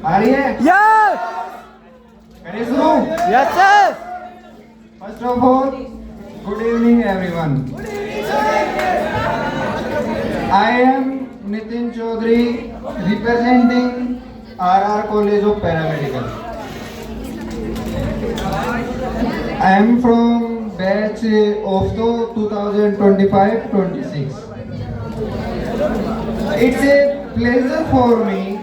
आ रही है? Yes! करें शुरू? Yes, sir! First of all, good evening everyone. I am Nitin Chaudhary representing RR College of Paramedical. I am from batch of 2025-26. It's a pleasure for me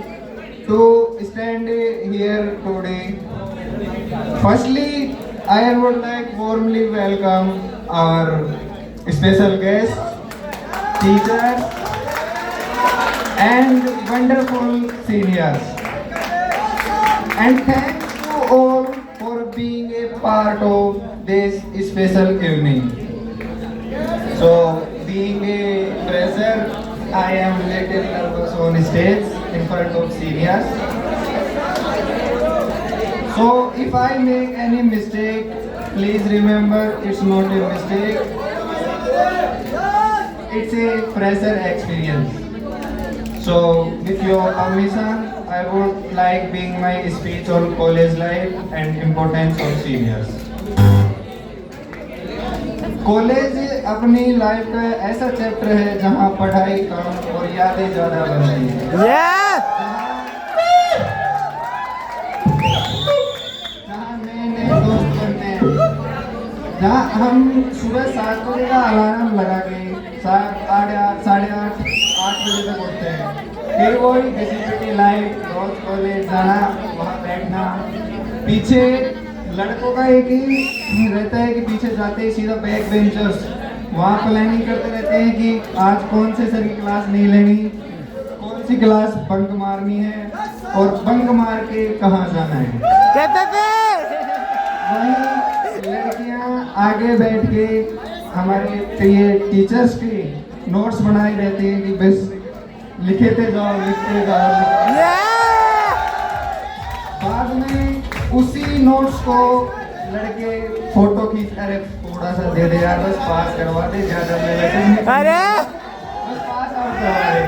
to stand here today. Firstly, I would like warmly welcome our special guests, teachers, and wonderful seniors. And thanks to all for being a part of this special evening. So, being a fresher, I am little nervous on stage in front of seniors. So, if I make any mistake, please remember it's not a mistake. It's a fresher experience. So, with your permission, I would like being my speech on college life and importance of seniors. College अपनी life का ऐसा chapter है जहां पढ़ाई कम और यादें ज्यादा बनती हैं। Yeah! जहां नए नए दोस्त बनते हैं, जहां हम सुबह 7 बजे का अलार्म लगा के 8:30 8:30 8 बजे तक उठते हैं। फिर वही बेसिकली लाइफ, रोज कॉलेज जाना, वहाँ बैठना। पीछे लड़कों का एक ही रहता है कि पीछे जाते ही सीधा बैक बेंचर्स, वहाँ प्लानिंग करते रहते हैं कि आज कौन से सर की क्लास नहीं लेनी, कौन सी क्लास बंक मारनी है और बंक मार के कहाँ जाना है। वहीं लड़कियाँ आगे बैठ के हमारे प्रिय टीचर्स की नोट्स बनाई रहती हैं कि बस लिखते जाओ लिखते जाओ। बाद में उसी नोट्स को लड़के फोटो खींच, अरे थोड़ा सा दे दे यार, बस पास करवा दे, ज्यादा ले लेते हैं, अरे बस पास आउट करवा दे।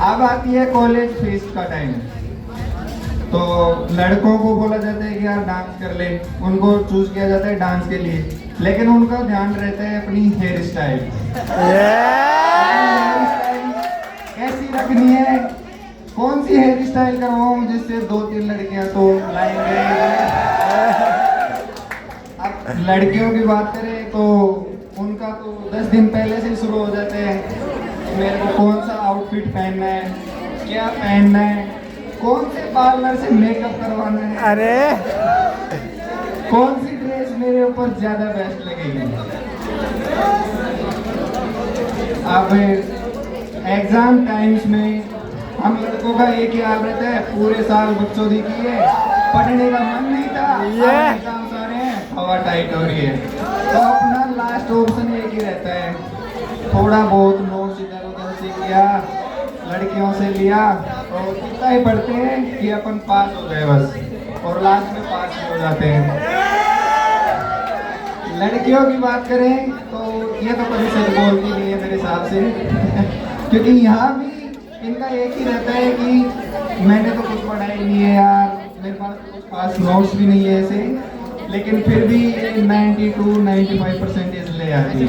अब आती है कॉलेज फेस्ट का टाइम, तो लड़कों को बोला जाता है कि यार डांस कर ले, उनको चूज किया जाता है डांस के लिए, लेकिन उनका ध्यान रहता है अपनी हेयर स्टाइल कैसी रखनी है, कौन सी हेयर स्टाइल करवाऊं जिससे 2-3 लड़कियां तो लाएंगे। अब लड़कियों की बात करें तो उनका तो 10 दिन पहले से शुरू हो जाते हैं, मेरे को कौन सा आउटफिट पहनना है, क्या पहनना है, कौन से पार्लर से मेकअप करवाना है, अरे कौन सी ड्रेस मेरे ऊपर ज्यादा बेस्ट लगेगी। अब एग्जाम टाइम्स में हम लड़कों का एक ही हाल रहता है, पूरे साल बकचोदी की है, पढ़ने का मन नहीं था, एग्जाम्स आ रहे हैं, हवा टाइट हो रही है, तो अपना लास्ट ऑप्शन एक ही रहता है, थोड़ा बहुत नोट्स इधर उधर से किया, लड़कियों से लिया, और कितना ही पढ़ते हैं कि अपन पास हो गए बस, और लास्ट में पास ही हो जाते हैं। लड़कियों की बात करें तो ये तो कभी सच बोलती नहीं है मेरे हिसाब से क्योंकि यहाँ भी इनका एक ही रहता है कि मैंने तो कुछ पढ़ाई नहीं है यार, मेरे पास तो कुछ पास नोट्स भी नहीं है ऐसे, लेकिन फिर भी 92-95% ले आती है।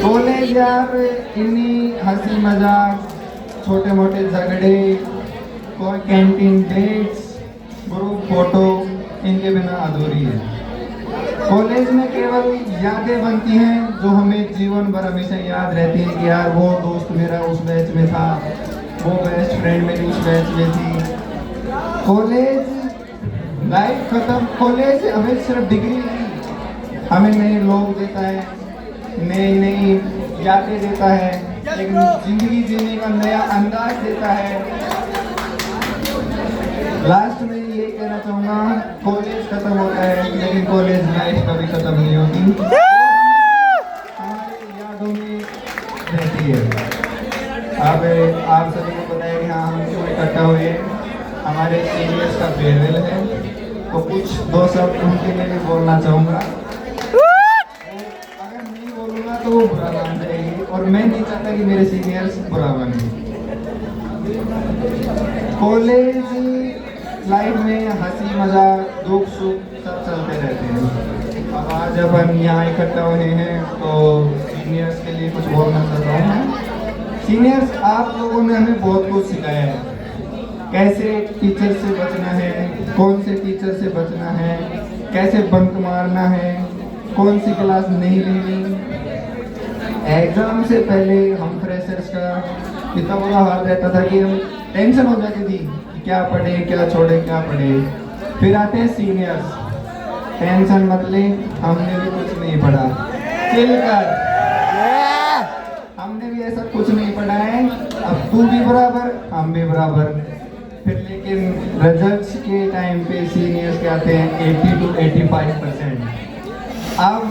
कॉलेज यार इन्हीं हंसी मजाक, छोटे मोटे झगड़े, कोई कैंटीन डेट्स, ग्रुप फोटो, इनके बिना अधूरी है। कॉलेज में केवल यादें बनती हैं जो हमें जीवन भर हमेशा याद रहती हैं कि यार वो दोस्त मेरा उस बैच में था, वो बेस्ट फ्रेंड मेरी उस बैच में थी। कॉलेज लाइफ खत्म, कॉलेज हमें सिर्फ डिग्री नहीं, हमें नए लोग देता है, नई नई यादें देता है, एक जिंदगी जीने का नया अंदाज देता है। लास्ट में ये कहना चाहूँगा, कॉलेज खत्म होता है लेकिन कॉलेज लाइफ कभी खत्म नहीं होती, हमारी यादों में रहती है। अब आप सभी को पता है कि हाँ हम क्यों इकट्ठा हुए, हमारे सीनियर्स का फेयरवेल है, तो कुछ 2 शब्द उनके लिए भी बोलना चाहूँगा। अगर नहीं बोलूँगा तो वो बुरा मान जाएगी और मैं नहीं चाहता कि मेरे सीनियर्स बुरा बने। कॉलेज लाइफ में हंसी मजाक दुख सुख सब चलते रहते हैं। अब आज अपन यहाँ इकट्ठा हुए हैं तो सीनियर्स के लिए कुछ बोलना चाहता हूँ मैं। सीनियर्स, आप लोगों ने हमें बहुत कुछ सिखाया है, कैसे टीचर से बचना है, कौन से टीचर से बचना है, कैसे बंक मारना है, कौन सी क्लास नहीं लेनी। एग्जाम से पहले हम फ्रेशर्स का इतना बुरा हाल रहता था कि हम टेंशन हो जाती थी कि क्या पढ़े क्या छोड़े क्या पढ़े। फिर आते हैं सीनियर्स, टेंशन मत ले, हमने भी कुछ नहीं पढ़ा, चिल कर, हमने भी ऐसा कुछ नहीं पढ़ा है, अब तू भी बराबर हम भी बराबर। फिर लेकिन रिजल्ट्स के टाइम पे सीनियर्स के आते हैं 80 to 85%। अब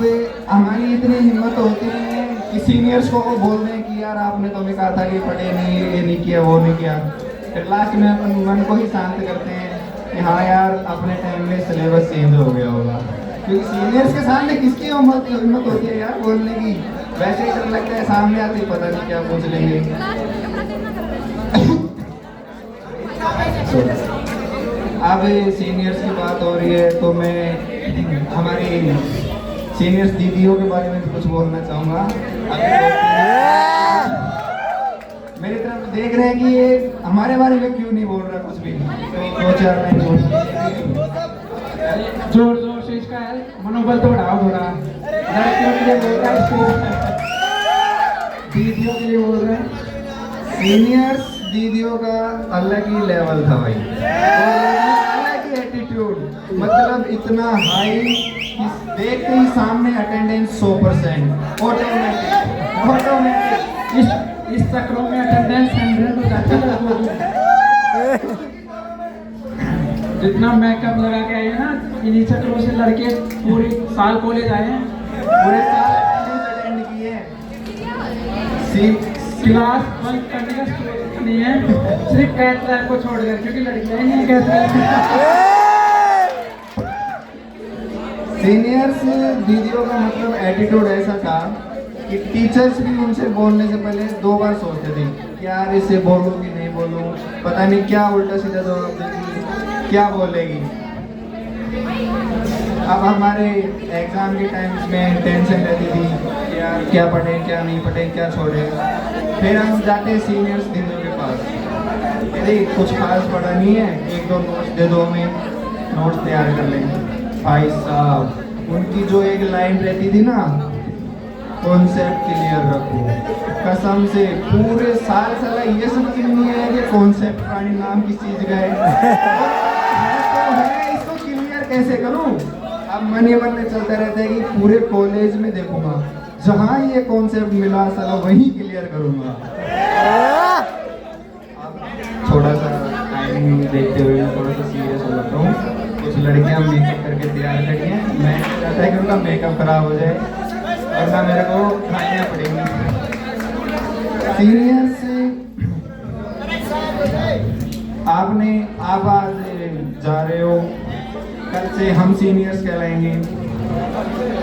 हमारी इतनी हिम्मत होती नहीं है कि सीनियर्स को बोल दें कि यार आपने तो हमें कहा था कि पढ़े नहीं, ये नहीं किया वो नहीं किया। फिर लास्ट में अपन मन को ही शांत करते हैं कि हाँ यार अपने टाइम में सिलेबस चेंज हो गया होगा, क्योंकि सीनियर्स के सामने किसकी हिम्मत होती है यार बोलने की। वैसे ही डर लगता है, सामने आते ही पता नहीं क्या पूछ लेंगे। अब सीनियर्स की बात हो रही है तो मैं हमारी सीनियर्स दीदियों के बारे में भी कुछ बोलना चाहूँगा। मेरी तरफ देख रहे हैं कि ये हमारे बारे में क्यों नहीं बोल रहा कुछ भी, तो दो चार लाइन बोल। जोर जोर से इसका मनोबल तो बढ़ाओ थोड़ा। लड़कियों के लिए बोल रहा है, दीदियों के लिए बोल रहे हैं। सीनियर्स दीदियों का अलग ही लेवल था भाई, अलग ही एटीट्यूड, मतलब इतना हाई, देखते ही सामने अटेंडेंस 100% ऑटोमेटिक। इस चक्रों में अटेंडेंस 100 हो जाती है। जितना मेकअप लगा के आए ना, इन्हीं चक्रों से लड़के पूरे साल कॉलेज आए हैं, पूरे साल अटेंड किए। क्लास बंक करने का सोच नहीं है, सिर्फ कैथ लैब को छोड़कर, क्योंकि लड़कियां ही नहीं कैथ लैब। सीनियर्स दीदियों का मतलब एटीट्यूड ऐसा था कि टीचर्स भी उनसे बोलने से पहले 2 बार सोचते थे कि यार इसे बोलूं कि नहीं बोलूं, पता नहीं क्या उल्टा सीधा जवाब देगी, क्या बोलेगी। अब हमारे एग्जाम के टाइम्स में टेंशन रहती थी कि यार क्या पढ़े क्या नहीं पढ़े क्या छोड़े। फिर हम जाते सीनियर्स दीदियों के पास, यदि कुछ खास पढ़ा नहीं है 1-2 नोट्स दे दो, हमें नोट्स तैयार कर लेंगे। भाई साहब उनकी जो एक लाइन रहती थी ना, कॉन्सेप्ट क्लियर रखो, कसम से पूरे साल साला ये समझ नहीं है कि कॉन्सेप्ट प्राणी नाम किस चीज का है तो है, इसको क्लियर कैसे करूं। अब मन ही मन में चलता रहता है कि पूरे कॉलेज में देखूंगा, जहां ये कॉन्सेप्ट मिला साला वहीं क्लियर करूंगा। अब थोड़ा सा टाइम देखते हुए मैं थोड़ा सा सीरियस हो जाता हूँ। कुछ लड़कियां मेकअप करके तैयार करी हैं, मैं चाहता है कि उनका मेकअप खराब हो जाए और ना मेरे को खानियाँ पड़ेंगी। सीनियर्स आप आज जा रहे हो, कल से हम सीनियर्स कहलाएंगे।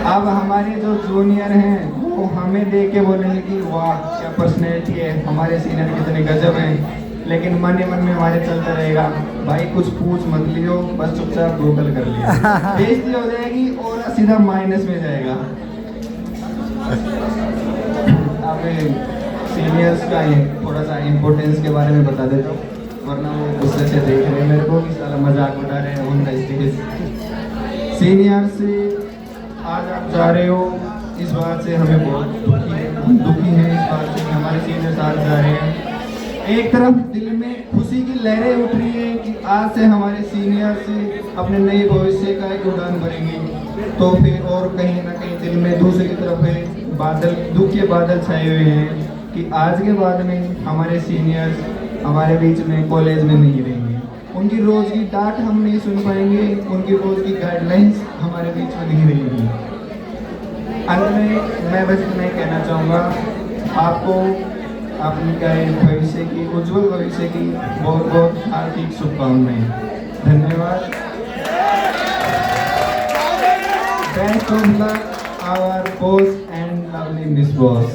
अब हमारे जो जूनियर हैं वो हमें देख के बोलेंगे कि वाह क्या पर्सनैलिटी है, हमारे सीनियर कितने गजब हैं। लेकिन मन ही मन में हमारे चलता रहेगा, भाई कुछ पूछ मत लियो, बस चुपचाप गूगल कर लियो, बेइज्जती हो जाएगी और सीधा माइनस में जाएगा। अब सीनियर्स का थोड़ा सा इम्पोर्टेंस के बारे में बता देता हूँ, वरना वो गुस्से से देख रहे हैं मेरे को कि साला मजाक उठा रहे हैं उनका स्टेज। सीनियर्स आज आप जा रहे हो, इस बात से हमें बहुत दुखी है इस बात से कि हमारे सीनियर्स आज जा रहे हैं। एक तरफ दिल में खुशी की लहरें उठ रही हैं कि आज से हमारे सीनियर्स अपने नए भविष्य का एक उड़ान भरेंगे, तो फिर और कहीं ना कहीं दिल में दूसरी तरफ है बादल, दुख के बादल छाए हुए हैं कि आज के बाद में हमारे सीनियर्स हमारे बीच में कॉलेज में नहीं रहेंगे, उनकी रोज़ की डांट हम नहीं सुन पाएंगे, उनकी रोज़ की गाइडलाइंस हमारे बीच में नहीं रहेंगी। अंत में मैं बस इतना ही कहना चाहूँगा, आपको अपनी भविष्य की उज्जवल भविष्य की बहुत बहुत हार्दिक शुभकामनाएं। धन्यवाद। Best of luck our boss and lovely miss boss.